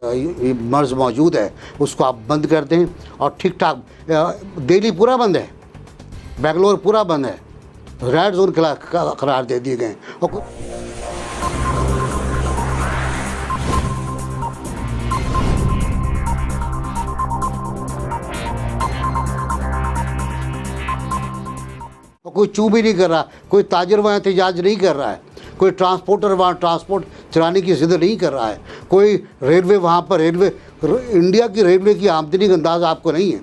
ये मर्ज मौजूद है उसको आप बंद कर दें और ठीक ठाक। दिल्ली पूरा बंद है, बेंगलोर पूरा बंद है, रेड जोन करार दे दिए गए। और कोई चू भी नहीं कर रहा, कोई ताजर वहाँ एहतजाज नहीं कर रहा है, कोई ट्रांसपोर्टर वहाँ ट्रांसपोर्ट चलाने की जिद नहीं कर रहा है, कोई रेलवे वहाँ पर इंडिया की रेलवे की आमदनी का अंदाज़ आपको नहीं है।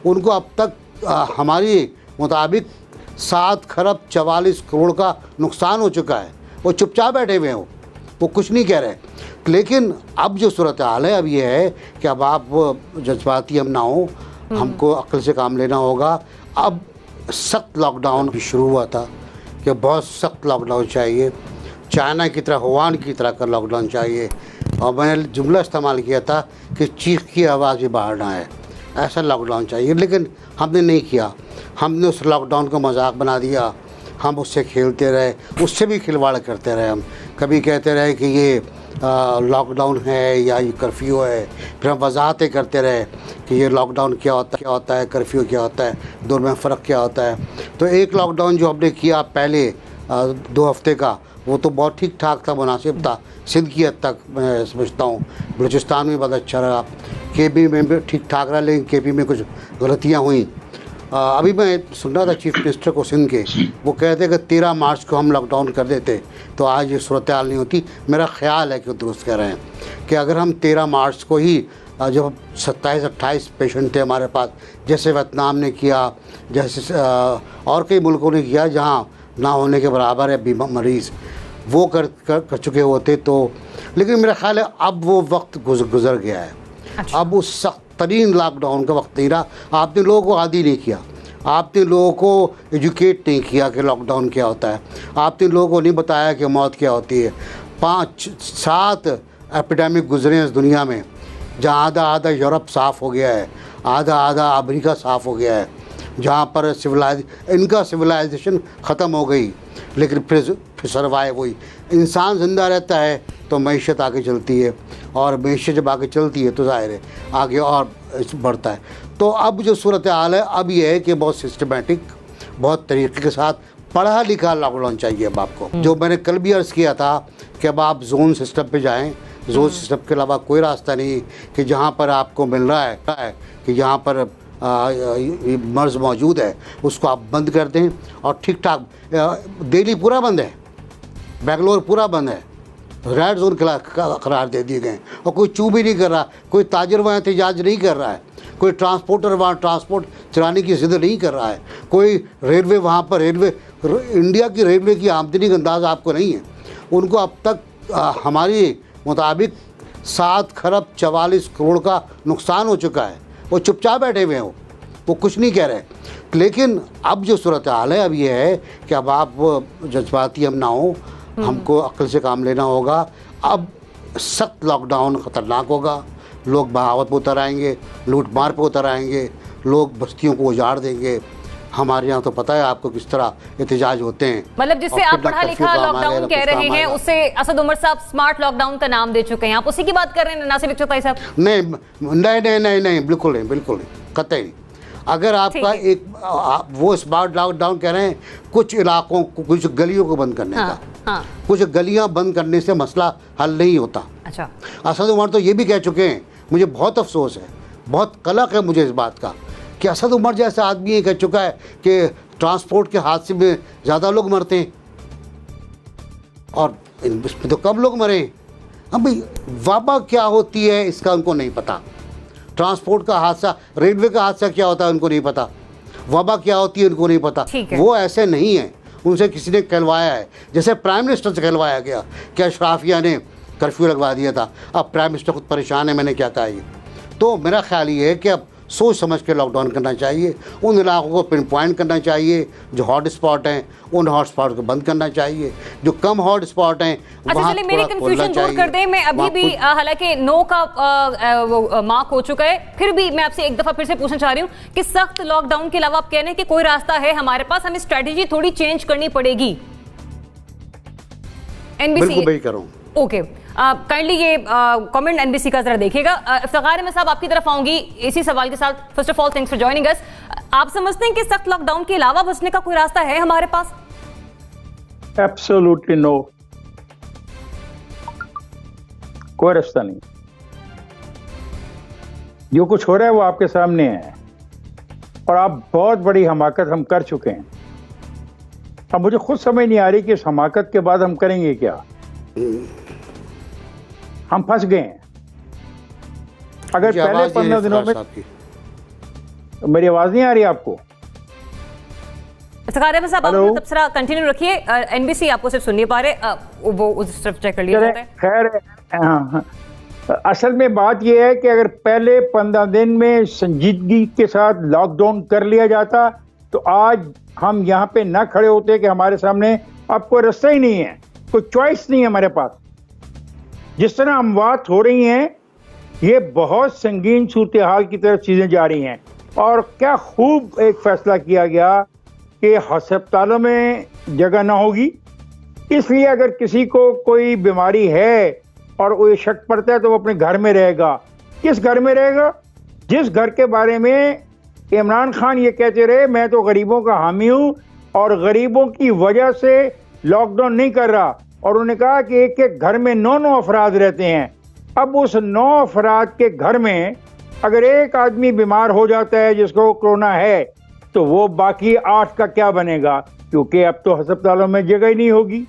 उनको अब तक हमारी मुताबिक 7 खरब 44 करोड़ का नुकसान हो चुका है। वो चुपचाप बैठे हुए हैं, वो कुछ नहीं कह रहे। लेकिन अब जो सूरत हाल है अब ये है कि अब आप जज्बाती हम ना हो, हमको अक्ल से काम लेना होगा। अब सख्त लॉकडाउन भी शुरू हुआ था कि बहुत सख्त लॉकडाउन चाहिए, चाइना की तरह हुआन की तरह का लॉकडाउन चाहिए। और मैंने जुमला इस्तेमाल किया था कि चीख की आवाज़ भी बाहर ना आए, ऐसा लॉकडाउन चाहिए। लेकिन हमने नहीं किया, हमने उस लॉकडाउन को मजाक बना दिया, हम उससे खेलते रहे, उससे भी खिलवाड़ करते रहे। हम कभी कहते रहे कि ये लॉकडाउन है या ये कर्फ्यू है, फिर हम वजाहतें करते रहे कि ये लॉकडाउन क्या होता है, कर्फ्यू क्या होता है, दोनों में फ़र्क क्या होता है। तो एक लॉकडाउन जो हमने किया पहले 2 हफ्ते का, वो तो बहुत ठीक ठाक था, मुनासिब था। सिंध की हद तक मैं समझता हूँ, बलूचिस्तान में बहुत अच्छा रहा, केपी में भी ठीक ठाक रहा, लेकिन केपी में कुछ गलतियाँ हुई। अभी मैं सुन रहा था चीफ मिनिस्टर को सिंध के, वो कहते कि 13 मार्च को हम लॉकडाउन कर देते तो आज ये सूरत हाल नहीं होती। मेरा ख्याल है कि वो दुरुस्त कह रहे हैं कि अगर हम 13 मार्च को ही जब 27-28 पेशेंट थे हमारे पास, जैसे वियतनाम ने किया, जैसे और कई मुल्कों ने किया जहाँ ना होने के बराबर है बीमा मरीज़, वो कर चुके होते तो। लेकिन मेरा ख्याल है अब वो वक्त गुजर गया है। अच्छा। अब उस सख्त तरीन लॉकडाउन का वक्त नहीं रहा। आपने लोगों को आदी नहीं किया, आपने लोगों को एजुकेट नहीं किया कि लॉकडाउन क्या होता है, आपने लोगों को नहीं बताया कि मौत क्या होती है। 5-7 एपिडेमिक गुजरे इस दुनिया में, जहाँ आधा यूरोप साफ़ हो गया है, आधा अमेरिका साफ़ हो गया है, जहाँ पर इनका सिविलाइजेशन ख़त्म हो गई, लेकिन फिर सर्वाइव हुई। इंसान ज़िंदा रहता है तो मईशत आगे चलती है, और मईशत जब आगे चलती है तो ज़ाहिर है आगे और बढ़ता है। तो अब जो सूरत हाल है अब ये है कि बहुत सिस्टमेटिक, बहुत तरीके के साथ पढ़ा लिखा लॉकडाउन चाहिए अब आपको। जो मैंने कल भी अर्ज़ किया था कि अब आप जोन सिस्टम पे जाएं, जोन सिस्टम के अलावा कोई रास्ता नहीं कि जहाँ पर आपको मिल रहा है कि यहाँ पर ये मर्ज मौजूद है उसको आप बंद कर दें और ठीक ठाक। दिल्ली पूरा बंद है, बेंगलोर पूरा बंद है, रेड जोन करार दे दिए गए। और कोई चू भी नहीं कर रहा, कोई ताजर वहाँ एहतजाज नहीं कर रहा है, कोई ट्रांसपोर्टर वहाँ ट्रांसपोर्ट चलाने की जिद नहीं कर रहा है, कोई रेलवे वहाँ पर इंडिया की रेलवे की आमदनी का अंदाज़ आपको नहीं है। उनको अब तक हमारी मुताबिक 7 खरब 44 करोड़ का नुकसान हो चुका है। वो चुपचाप बैठे हुए हैं, वो कुछ नहीं कह रहे। लेकिन अब जो सूरत हाल है अब ये है कि अब आप जज्बाती हम ना हो, हमको अक्ल से काम लेना होगा। अब सख्त लॉकडाउन ख़तरनाक होगा, लोग बगावत पर उतर आएंगे, लूट मार पर उतर आएंगे, लोग बस्तियों को उजाड़ देंगे। हमारे यहाँ तो पता है आपको किस तरह एहतजाज होते हैं। मतलब जिससे आप पढ़ा लिखा लॉकडाउन कह रहे हैं, उससे असद उमर साहब स्मार्ट लॉकडाउन का नाम दे चुके हैं, आप उसी की बात कर रहे हैं नासिर इकचोताई साहब? नहीं, बिल्कुल नहीं, कतई नहीं। अगर आपका एक वो स्मार्ट लॉकडाउन कह रहे हैं, कुछ इलाकों को, कुछ गलियों को बंद करने का, कुछ गलियां बंद करने से मसला हल नहीं होता। अच्छा। असद उमर तो ये भी कह चुके हैं, मुझे बहुत अफसोस है, बहुत कलक है मुझे इस बात का कि असद उमर जैसा आदमी ये कह चुका है कि ट्रांसपोर्ट के हादसे में ज़्यादा लोग मरते हैं, और इसमें तो कम लोग मरे। अब भाई वबा क्या होती है इसका उनको नहीं पता, ट्रांसपोर्ट का हादसा, रेलवे का हादसा क्या होता है उनको नहीं पता, वबा क्या होती है उनको नहीं पता। वो ऐसे नहीं है, उनसे किसी ने कहलवाया है, जैसे प्राइम मिनिस्टर से कहलवाया गया कि अशराफिया ने कर्फ्यू लगवा दिया था। अब प्राइम मिनिस्टर खुद परेशान है, मैंने क्या कहा ये। तो मेरा ख्याल ये है कि अब सोच समझ के लॉकडाउन करना चाहिए, उन इलाकों को पिन पॉइंट करना चाहिए जो हॉट स्पॉट हैं, उन हॉट स्पॉट को बंद करना चाहिए, जो कम हॉट स्पॉट हैं वहाँ थोड़ा मेरी कंफ्यूजन दूर कर दें। मैं अभी भी हालांकि नो का मार्क हो चुका है, फिर भी मैं आपसे एक दफा फिर से पूछना चाह रही हूँ कि सख्त लॉकडाउन के अलावा आप कह रहे हैं कि कोई रास्ता है हमारे पास, हमें स्ट्रेटेजी थोड़ी चेंज करनी पड़ेगी। बिल्कुल वही करूँ। ओके, काइंडली ये कमेंट एनबीसी का जरा देखिएगा। इफ्तिखार अहमद साहब, आपकी तरफ आऊंगी इसी सवाल के साथ। First of all thanks for joining us. आप समझते हैं कि सख्त लॉकडाउन के अलावा बचने का कोई रास्ता है हमारे पास? एब्सोल्युटली नो, कोई रास्ता नहीं। जो कुछ हो रहा है वो आपके सामने है और आप बहुत बड़ी हमाकत हम कर चुके हैं। अब मुझे खुद समझ नहीं आ रही कि इस हमाकत के बाद हम करेंगे क्या। हम फंस गए हैं। अगर पहले 15 दिनों में, मेरी आवाज नहीं आ रही आपको? इफ्तिखार अहमद साहब, आप तबसरा कंटिन्यू रखिए। एनबीसी आपको सिर्फ सुन नहीं पा रहे, वो उस तरफ चेक कर लिया जाता है। खैर, असल में बात यह है कि अगर पहले 15 दिन में संजीदगी के साथ लॉकडाउन कर लिया जाता तो आज हम यहाँ पे ना खड़े होते कि हमारे सामने अब कोई रास्ता ही नहीं है, कोई चॉइस नहीं है हमारे पास। जिस तरह अमवात हो रही हैं, ये बहुत संगीन सूरत हाल की तरफ चीज़ें जा रही हैं। और क्या खूब एक फैसला किया गया कि अस्पतालों में जगह ना होगी, इसलिए अगर किसी को कोई बीमारी है और वो शक पड़ता है तो वो अपने घर में रहेगा। किस घर में रहेगा? जिस घर के बारे में इमरान खान ये कहते रहे मैं तो गरीबों का हामी हूँ और गरीबों की वजह से लॉकडाउन नहीं कर रहा, और उन्होंने कहा कि एक एक घर में 9 अफराद रहते हैं। अब उस 9 अफराद के घर में अगर एक आदमी बीमार हो जाता है जिसको कोरोना है तो वो बाकी 8 का क्या बनेगा, क्योंकि अब तो अस्पतालों में जगह ही नहीं होगी।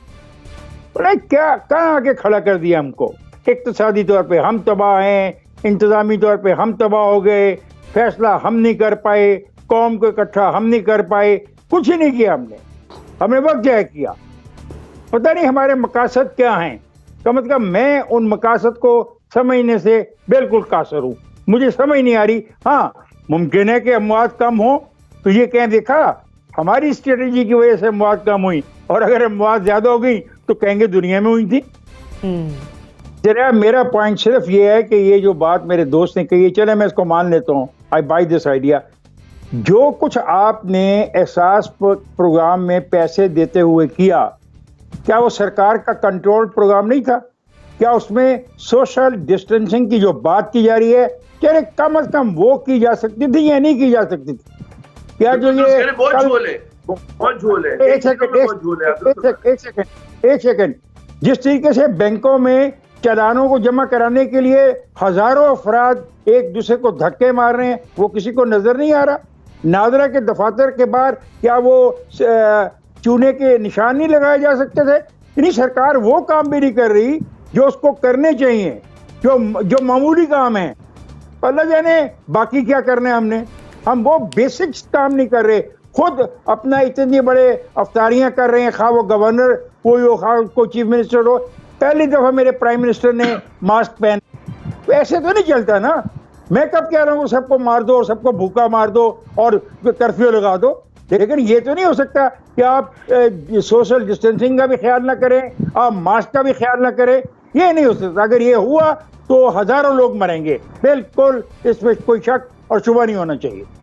क्या कहाँ आके खड़ा कर दिया हमको। इक्तिसादी तौर पे हम तबाह हैं, इंतजामी तौर पे हम तबाह हो गए, फैसला हम नहीं कर पाए, कौम को इकट्ठा हम नहीं कर पाए, कुछ ही नहीं किया हमने वक्त जाया किया। पता नहीं हमारे मकासद क्या हैं। कम से कम मैं उन मकासद को समझने से बिल्कुल कासर हूँ, मुझे समझ नहीं आ रही। हाँ, मुमकिन है कि अमवात कम हो तो ये कहें देखा हमारी स्ट्रेटेजी की वजह से अमवात कम हुई, और अगर अमवात ज्यादा हो गई तो कहेंगे दुनिया में हुई थी। जरा मेरा पॉइंट सिर्फ ये है कि ये जो बात मेरे दोस्त ने कही है, चले मैं इसको मान लेता हूँ, आई बाय दिस आइडिया। जो कुछ आपने एहसास प्रोग्राम में पैसे देते हुए किया, क्या वो सरकार का कंट्रोल प्रोग्राम नहीं था? क्या उसमें सोशल डिस्टेंसिंग की जो बात की जा रही है, क्या कम से कम वो की जा सकती थी या नहीं की जा सकती थी? क्या जो ये एक सेकंड जिस तरीके से बैंकों में चालानों को जमा कराने के लिए हजारों अफराद एक दूसरे को धक्के मार रहे हैं, वो किसी को नजर नहीं आ रहा? नादरा के दफातर के बाहर क्या वो चूने के निशान नहीं लगाए जा सकते थे? यानी सरकार वो काम भी नहीं कर रही जो उसको करने चाहिए, जो मामूली काम है। अल्लाह जाने बाकी क्या करना है हमने। हम वो बेसिक्स काम नहीं कर रहे, खुद अपना इतनी बड़े अफ्तारियां कर रहे हैं, खा वो गवर्नर कोई हो, खा कोई चीफ मिनिस्टर हो। पहली दफा मेरे प्राइम मिनिस्टर ने मास्क पहन, ऐसे तो नहीं चलता ना। मैं कब कह रहा हूँ सबको मार दो, सबको भूखा मार दो और कर्फ्यू लगा दो, लेकिन ये तो नहीं हो सकता कि आप सोशल डिस्टेंसिंग का भी ख्याल ना करें, आप मास्क का भी ख्याल ना करें। ये नहीं हो सकता। अगर ये हुआ तो हजारों लोग मरेंगे, बिल्कुल इसमें कोई शक और शुबा नहीं होना चाहिए।